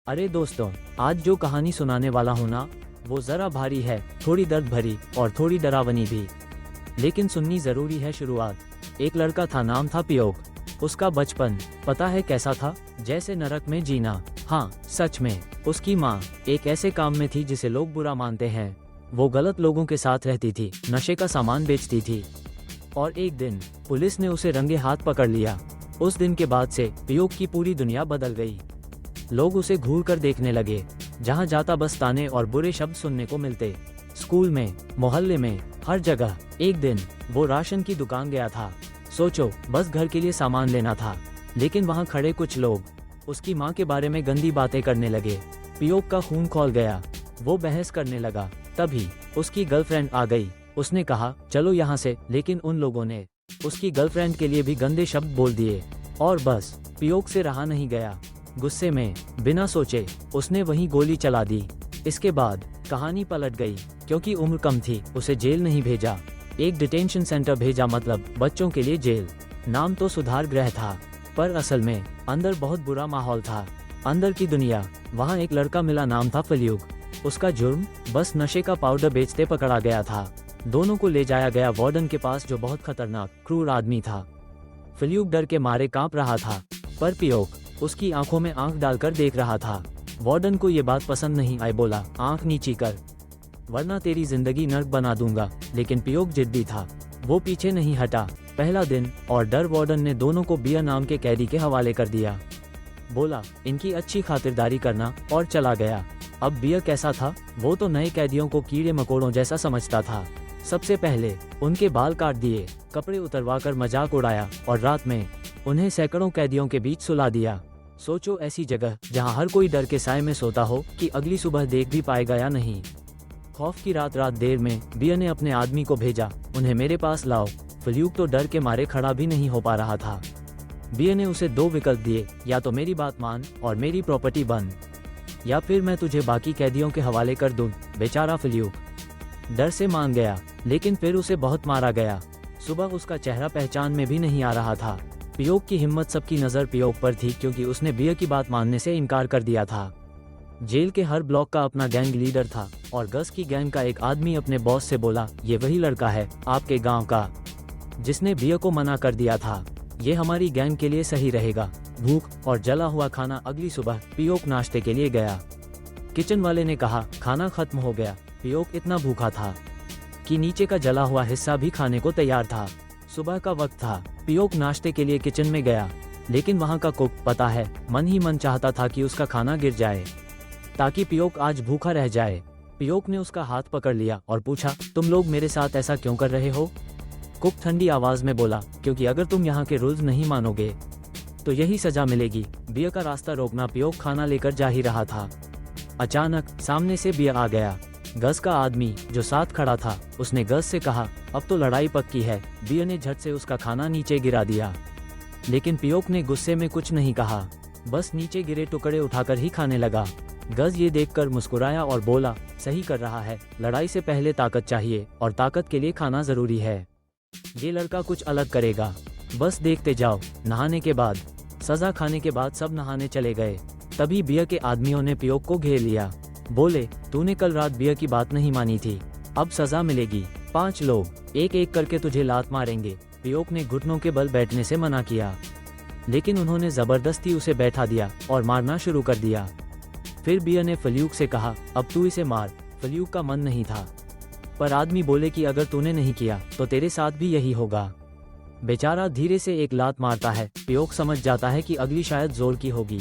अरे दोस्तों, आज जो कहानी सुनाने वाला हूँ ना, वो ज़रा भारी है, थोड़ी दर्द भरी और थोड़ी डरावनी भी। लेकिन सुननी ज़रूरी है शुरुआत। एक लड़का था, नाम था पियोक। उसका बचपन पता है कैसा था? जैसे नरक में जीना। हाँ, सच में। उसकी माँ एक ऐसे काम में थी जिसे लोग बुरा मानते हैं। वो गलत लोगों के साथ रहती थी, नशे का सामान बेचती थी। और एक दिन पुलिस ने उसे रंगे हाथ पकड़ लिया। उस दिन के बाद से पियोक की पूरी दुनिया बदल गई। लोग उसे घूर कर देखने लगे। जहाँ जाता बस ताने और बुरे शब्द सुनने को मिलते। स्कूल में, मोहल्ले में, हर जगह। एक दिन वो राशन की दुकान गया था। सोचो, बस घर के लिए सामान लेना था। लेकिन वहाँ खड़े कुछ लोग उसकी माँ के बारे में गंदी बातें करने लगे। पियोक का खून खौल गया। वो बहस करने लगा। तभी उसकी गर्लफ्रेंड आ गई। उसने कहा, चलो यहाँ से। लेकिन उन लोगों ने उसकी गर्लफ्रेंड के लिए भी गंदे शब्द बोल दिए। और बस पियोक से रहा नहीं गया। गुस्से में बिना सोचे उसने वहीं गोली चला दी। इसके बाद कहानी पलट गई। क्योंकि उम्र कम थी, उसे जेल नहीं भेजा, एक डिटेंशन सेंटर भेजा, मतलब बच्चों के लिए जेल। नाम तो सुधार गृह था, पर असल में अंदर बहुत बुरा माहौल था। अंदर की दुनिया। वहाँ एक लड़का मिला, नाम था फलयूक। उसका जुर्म बस नशे का पाउडर बेचते पकड़ा गया था। दोनों को ले जाया गया वार्डन के पास, जो बहुत खतरनाक क्रूर आदमी था। फलयूक डर के मारे कांप रहा था, पर पियोक उसकी आंखों में आंख डालकर देख रहा था। वार्डन को ये बात पसंद नहीं आई। बोला, आंख नीची कर, वरना तेरी जिंदगी नर्क बना दूंगा। लेकिन पियोक जिद्दी था। वो पीछे नहीं हटा। पहला दिन और डर, वार्डन ने दोनों को बिया नाम के कैदी के हवाले कर दिया। बोला, इनकी अच्छी खातिरदारी करना, और चला गया। अब बिया कैसा था? वो तो नए कैदियों को कीड़े मकोड़ों जैसा समझता था। सबसे पहले उनके बाल काट दिए, कपड़े उतरवा कर मजाक उड़ाया, और रात में उन्हें सैकड़ों कैदियों के बीच सुला दिया। सोचो, ऐसी जगह जहां हर कोई डर के साए में सोता हो कि अगली सुबह देख भी पाएगा या नहीं। खौफ की रात देर में बिया ने अपने आदमी को भेजा, उन्हें मेरे पास लाओ। फलयूक तो डर के मारे खड़ा भी नहीं हो पा रहा था। बिया ने उसे दो विकल्प दिए, या तो मेरी बात मान और मेरी प्रॉपर्टी बन, या फिर मैं तुझे बाकी कैदियों के हवाले कर दूं। बेचारा फलयूक डर से मान गया, लेकिन फिर उसे बहुत मारा गया। सुबह उसका चेहरा पहचान में भी नहीं आ रहा था। पियोक की हिम्मत, सबकी नज़र पियोक पर थी, क्योंकि उसने बिया की बात मानने से इनकार कर दिया था। जेल के हर ब्लॉक का अपना गैंग लीडर था, और गस की गैंग का एक आदमी अपने बॉस से बोला, ये वही लड़का है आपके गांव का जिसने बिया को मना कर दिया था। ये हमारी गैंग के लिए सही रहेगा। भूख और जला हुआ खाना। अगली सुबह पियोक नाश्ते के लिए गया। किचन वाले ने कहा, खाना खत्म हो गया। पियोक इतना भूखा था कि नीचे का जला हुआ हिस्सा भी खाने को तैयार था। सुबह का वक्त था। पियोक नाश्ते के लिए किचन में गया, लेकिन वहाँ का कुक, पता है, मन ही मन चाहता था कि उसका खाना गिर जाए, ताकि पियोक आज भूखा रह जाए। पियोक ने उसका हाथ पकड़ लिया और पूछा, तुम लोग मेरे साथ ऐसा क्यों कर रहे हो? कुक ठंडी आवाज में बोला, क्योंकि अगर तुम यहाँ के रूल्स नहीं मानोगे तो यही सजा मिलेगी। बिया का रास्ता रोकना। पियोक खाना लेकर जा ही रहा था। अचानक सामने से बिया आ गया। गस का आदमी जो साथ खड़ा था, उसने गस से कहा, अब तो लड़ाई पक्की है। बिया ने झट से उसका खाना नीचे गिरा दिया, लेकिन पियोक ने गुस्से में कुछ नहीं कहा, बस नीचे गिरे टुकड़े उठाकर ही खाने लगा। गस ये देखकर मुस्कुराया और बोला, सही कर रहा है, लड़ाई से पहले ताकत चाहिए, और ताकत के लिए खाना जरूरी है। ये लड़का कुछ अलग करेगा, बस देखते जाओ। नहाने के बाद, सजा खाने के बाद सब नहाने चले गए। तभी बिया के आदमियों ने पियोक को घेर लिया। बोले, तूने कल रात बिया की बात नहीं मानी थी, अब सजा मिलेगी। 5 लोग एक एक करके तुझे लात मारेंगे। पियोक ने घुटनों के बल बैठने से मना किया, लेकिन उन्होंने जबरदस्ती उसे बैठा दिया और मारना शुरू कर दिया। फिर बिया ने फलयूक से कहा, अब तू इसे मार। फलयूक का मन नहीं था, पर आदमी बोले कि अगर तूने नहीं किया तो तेरे साथ भी यही होगा। बेचारा धीरे से एक लात मारता है। पियोक समझ जाता है कि अगली शायद जोर की होगी,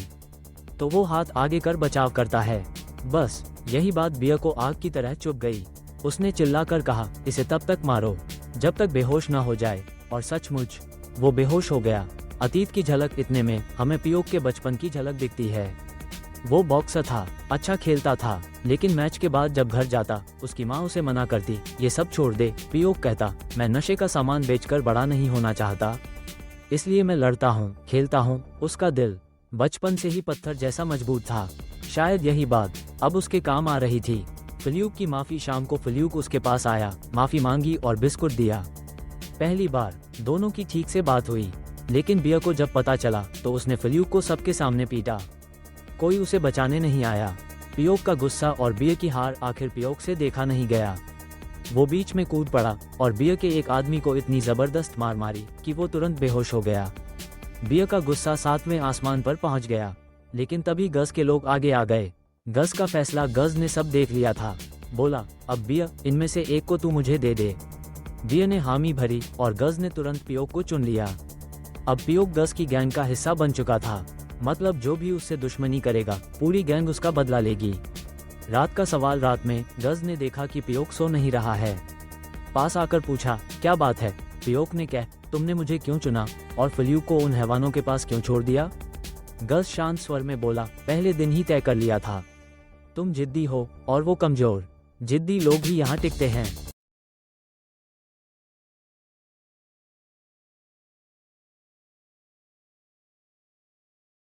तो वो हाथ आगे कर बचाव करता है। बस यही बात बिया को आग की तरह चुभ गई। उसने चिल्लाकर कहा, इसे तब तक मारो जब तक बेहोश ना हो जाए। और सचमुच वो बेहोश हो गया। अतीत की झलक। इतने में हमें पियोक के बचपन की झलक दिखती है। वो बॉक्सर था, अच्छा खेलता था, लेकिन मैच के बाद जब घर जाता, उसकी माँ उसे मना करती, ये सब छोड़ दे। पियोक कहता, मैं नशे का सामान बेचकर बड़ा नहीं होना चाहता, इसलिए मैं लड़ता हूँ, खेलता हूँ। उसका दिल बचपन से ही पत्थर जैसा मजबूत था। शायद यही बात अब उसके काम आ रही थी। फलयूक की माफी। शाम को फलयूक उसके पास आया, माफी मांगी और बिस्कुट दिया। पहली बार दोनों की ठीक से बात हुई, लेकिन बिया को जब पता चला तो उसने फलयूक को सबके सामने पीटा। कोई उसे बचाने नहीं आया। पियोक का गुस्सा और बियर की हार आखिर पियोक से देखा नहीं गया। वो बीच में कूद पड़ा और बियर के एक आदमी को इतनी जबरदस्त मार मारी कि वो तुरंत बेहोश हो गया। बियर का गुस्सा 7वें आसमान पर पहुंच गया, लेकिन तभी गज के लोग आगे आ गए। गज का फैसला गज ने सब देख लिया था। बोला, अब बियर, इनमें से एक को तू मुझे दे दे। बियर ने हामी भरी और गज ने तुरंत पियोक को चुन लिया। अब पियोक गज की गैंग का हिस्सा बन चुका था, मतलब जो भी उससे दुश्मनी करेगा पूरी गैंग उसका बदला लेगी। रात का सवाल रात में गज ने देखा कि पियोक सो नहीं रहा है। पास आकर पूछा, क्या बात है? पियोक ने कहा, तुमने मुझे क्यों चुना और फ्ल्यूक को उन हैवानों के पास क्यों छोड़ दिया? गज शांत स्वर में बोला, पहले दिन ही तय कर लिया था। तुम जिद्दी हो और वो कमजोर। जिद्दी लोग ही यहाँ टिकते हैं।